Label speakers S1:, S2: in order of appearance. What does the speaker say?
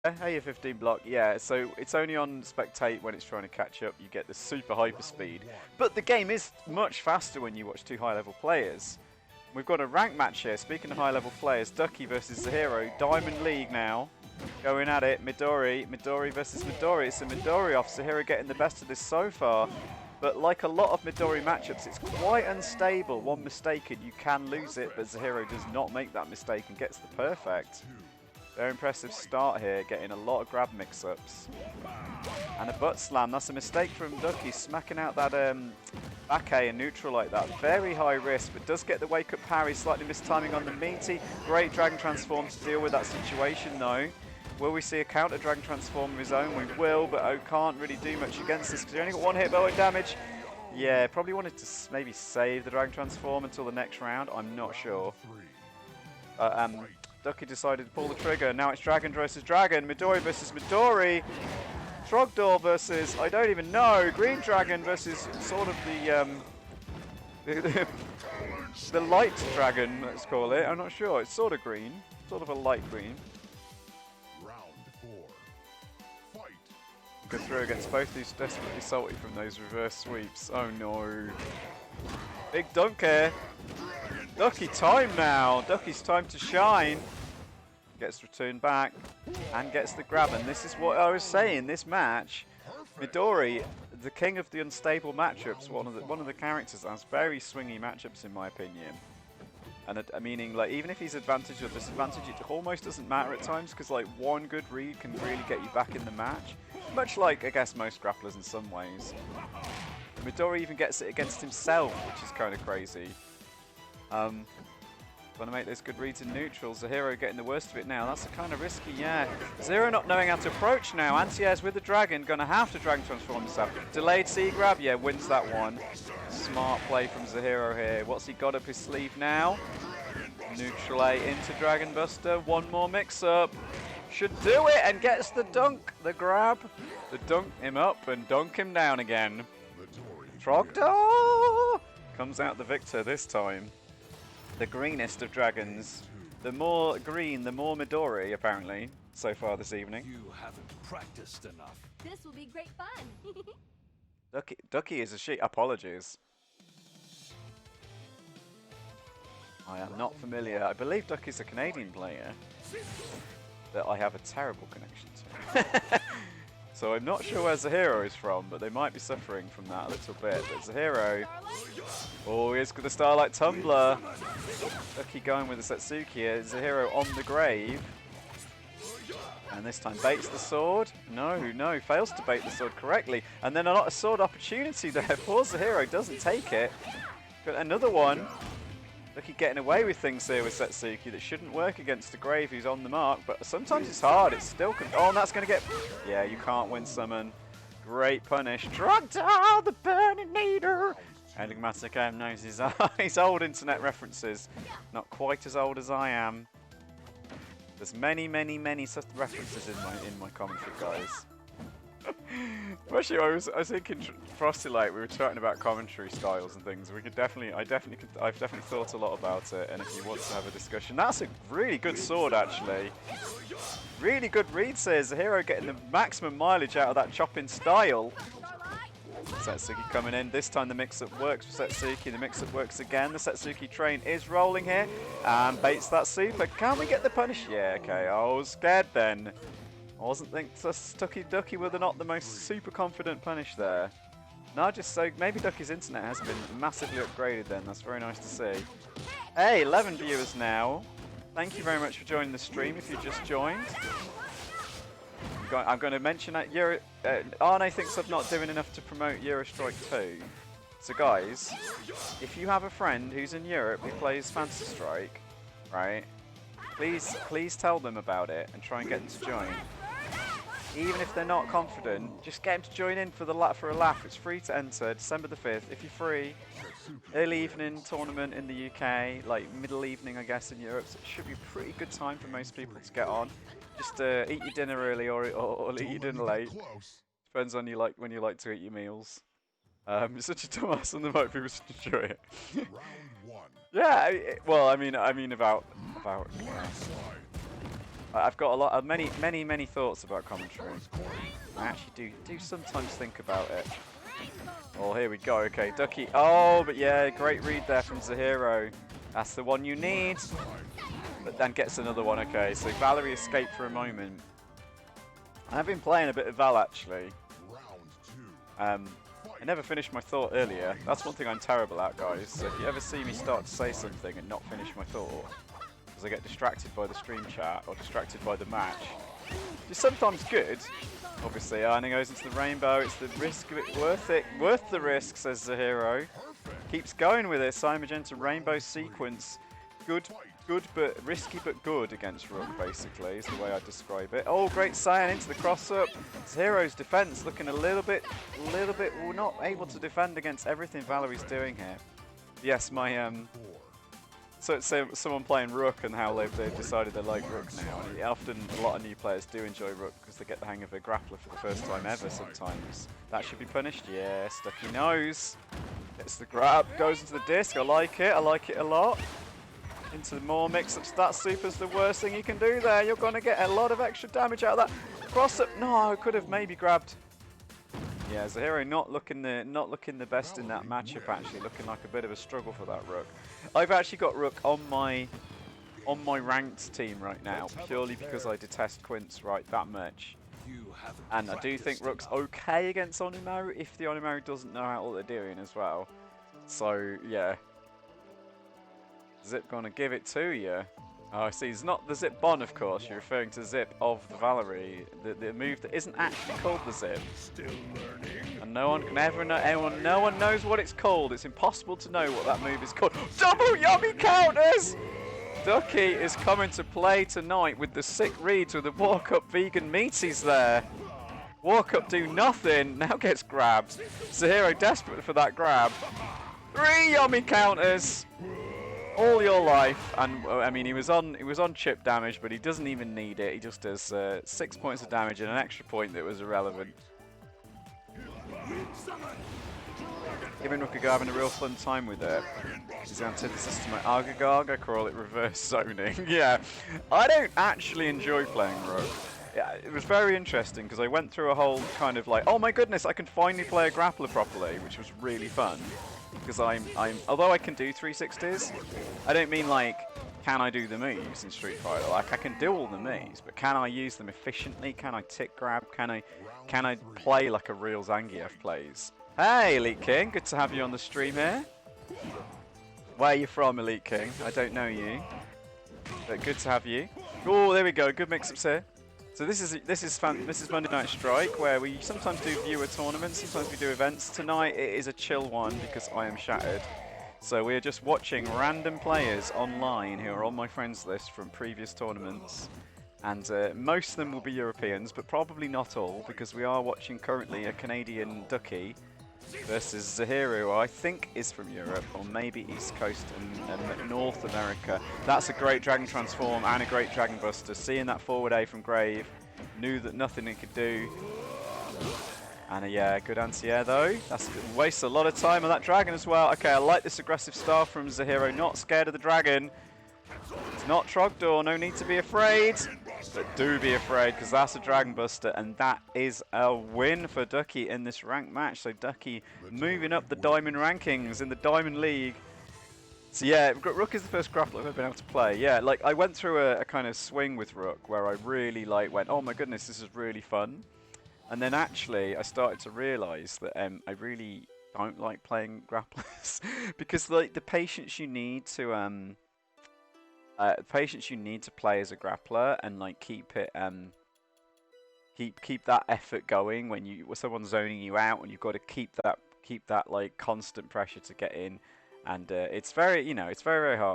S1: Hey, a 15 block, yeah, so it's only on spectate when it's trying to catch up, you get the super hyper speed. But the game is much faster when you watch two high level players. We've got a rank match here, speaking of high level players, Duckie versus Zhero, Diamond League now. Going at it, Midori versus Midori, it's a Midori off, Zhero getting the best of this so far. But like a lot of Midori matchups, it's quite unstable, one mistake and you can lose it, but Zhero does not make that mistake and gets the perfect. Very impressive start here, getting a lot of grab mix-ups. And a butt slam, that's a mistake from Duckie, smacking out that back A and neutral like that. Very high risk, but does get the wake-up parry, slightly mistiming on the meaty. Great Dragon Transform to deal with that situation though. Will we see a counter Dragon Transform of his own? We will, but O can't really do much against this because he only got one hit by damage. Yeah, probably wanted to maybe save the Dragon Transform until the next round, I'm not sure. Duckie decided to pull the trigger. Now it's Dragon versus Dragon. Midori versus Midori. Trogdor versus, I don't even know. Green Dragon versus sort of the light dragon, let's call it. I'm not sure. It's sort of green. Sort of a light green. Good throw against both these, desperately salty from those reverse sweeps. Oh no. Big dunk here. Duckie time now. Duckie's time to shine. Gets returned back and gets the grab. And this is what I was saying. This match, Midori, the king of the unstable matchups, one of the characters that has very swingy matchups in my opinion. And meaning, like, even if he's advantage or disadvantage, it almost doesn't matter at times because like one good read can really get you back in the match. Much like I guess most grapplers in some ways. Midori even gets it against himself, which is kind of crazy. Gonna make those good reads in neutral. Zhero getting the worst of it now. That's kind of risky, yeah. Zhero not knowing how to approach now. Anti-airs with the dragon. Gonna have to Dragon Transform himself. Delayed C grab, yeah, wins that one. Smart play from Zhero here. What's he got up his sleeve now? Neutral A into Dragon Buster. One more mix-up. Should do it and gets the dunk. The grab. The dunk him up and dunk him down again. Trogdor comes out the victor this time. The greenest of dragons. The more green, the more Midori, apparently, so far this evening.
S2: You haven't practiced enough.
S3: This will be great fun.
S1: Duckie is a sheep. Apologies. I am not familiar. I believe Duckie's a Canadian player that I have a terrible connection to. So I'm not sure where Zhero is from, but they might be suffering from that a little bit. But Zhero, oh, he's got the Starlight Tumbler. Duckie going with the Setsuki here. Zhero on the grave. And this time baits the sword. No, fails to bait the sword correctly. And then a sword opportunity there. Poor Zhero doesn't take it. Got another one. Duckie getting away with things here with Setsuki that shouldn't work against the grave who's on the mark, but sometimes it's hard, it's still... Oh, and that's going to get... Yeah, you can't win summon. Great punish. Trogdor, the burning needle! Enigmatic M knows his old internet references. Not quite as old as I am. There's many such references in my commentary, guys. Actually, I was thinking Frosty Light. We were chatting about commentary styles and things. I've definitely thought a lot about it. And if you want to have a discussion, that's a really good sword, actually. Really good read, says Zhero getting the maximum mileage out of that chopping style. Setsuki coming in. This time the mix-up works for Setsuki. The mix-up works again. The Setsuki train is rolling here and baits that super. Can we get the punish? Yeah, okay. I was scared then. I wasn't thinking Duckie were not the most super confident punish there. No, just so maybe Duckie's internet has been massively upgraded then. That's very nice to see. Hey, 11 viewers now. Thank you very much for joining the stream if you just joined. I'm going to mention that Arne thinks I'm not doing enough to promote Eurostrike 2. So guys, if you have a friend who's in Europe who plays Fantasy Strike, right, please tell them about it and try and get them to join. Even if they're not confident, just get them to join in for a laugh. It's free to enter, December the 5th, if you're free. Early evening tournament in the UK, like middle evening I guess in Europe, so it should be a pretty good time for most people to get on. Just eat your dinner early or eat your dinner late. Depends on when you like to eat your meals. It's such a dumbass and there might be people to enjoy it. Yeah, well I mean about I've got a lot of many thoughts about commentary. I actually do sometimes think about it. Oh, here we go. Okay, Duckie. Oh, but yeah, great read there from Zhero. That's the one you need. But then gets another one. Okay, so Valerie escaped for a moment. I've been playing a bit of Val actually. I never finished my thought earlier. That's one thing I'm terrible at, guys. So if you ever see me start to say something and not finish my thought, because I get distracted by the stream chat or distracted by the match, it's sometimes good. Obviously, Arnie goes into the rainbow. It's the risk of it worth it. Worth the risk, says Zhero. Keeps going with it. Cyan Magenta rainbow sequence. Good but risky but good against Rook, basically, is the way I describe it. Oh, great Cyan into the cross-up. Zero's defense looking a little bit, well, not able to defend against everything Valerie's doing here. Yes, my, so it's someone playing Rook and how they've decided they like Rook now. And often, a lot of new players do enjoy Rook because they get the hang of a grappler for the first time ever sometimes. That should be punished. Yes, Duckie knows. Gets the grab, goes into the disc. I like it a lot. Into the more mix-ups. That super's the worst thing you can do there. You're going to get a lot of extra damage out of that. Cross-up. No, could have maybe grabbed. Yeah, Zhero not looking the best in that matchup, actually. Looking like a bit of a struggle for that Rook. I've actually got Rook on my ranked team right now, purely because I detest Quince that much. And I do think Rook's okay against Onimaru if the Onimaru doesn't know what they're doing as well. So, yeah. Zip gonna give it to you. Oh, I see. It's not the Zip Bon, of course. You're referring to Zip of the Valerie, the move that isn't actually called the Zip.
S2: Still learning.
S1: And no one can ever know. No one knows what it's called. It's impossible to know what that move is called. Double yummy counters. Duckie is coming to play tonight with the sick reads with the walk-up vegan meaties there. Walk-up do nothing. Now gets grabbed. Zhero desperate for that grab. 3 yummy counters. All your life, and I mean he was on chip damage, but he doesn't even need it. He just does 6 points of damage and an extra point that was irrelevant. Giving Rookagar having a real fun time with it. He's the antithesis to my Agagarg. I call it reverse zoning. Yeah, I don't actually enjoy playing Rook. Yeah, it was very interesting because I went through a whole kind of like, oh my goodness, I can finally play a grappler properly, which was really fun. Because although I can do 360s, I don't mean like, can I do the moves in Street Fighter? Like I can do all the moves, but can I use them efficiently? Can I tick grab? Can I play like a real Zangief plays? Hey, Elite King, good to have you on the stream here. Where are you from, Elite King? I don't know you, but good to have you. Oh, there we go. Good mix-ups here. So this is Monday Night Strike, where we sometimes do viewer tournaments, sometimes we do events. Tonight it is a chill one because I am shattered. So we are just watching random players online who are on my friends list from previous tournaments. And most of them will be Europeans, but probably not all, because we are watching currently a Canadian Duckie versus Zhero, who I think is from Europe, or maybe East Coast and North America. That's a great Dragon Transform and a great Dragon Buster. Seeing that forward A from Grave, knew that nothing it could do. And yeah, good anti-air though. That's wastes a lot of time on that Dragon as well. Okay, I like this aggressive style from Zhero, not scared of the Dragon. It's not Trogdor, no need to be afraid. But do be afraid, because that's a Dragon Buster, and that is a win for Duckie in this ranked match. So Duckie moving up the Diamond rankings in the Diamond League. So yeah, Rook is the first grappler I've ever been able to play. Yeah, like I went through a kind of swing with Rook where I really like went, oh my goodness, this is really fun. And then actually I started to realise that I really don't like playing grapplers because like the patience you need to play as a grappler and like keep it keep that effort going when someone's zoning you out, and you've got to keep that like constant pressure to get in, and it's very very hard.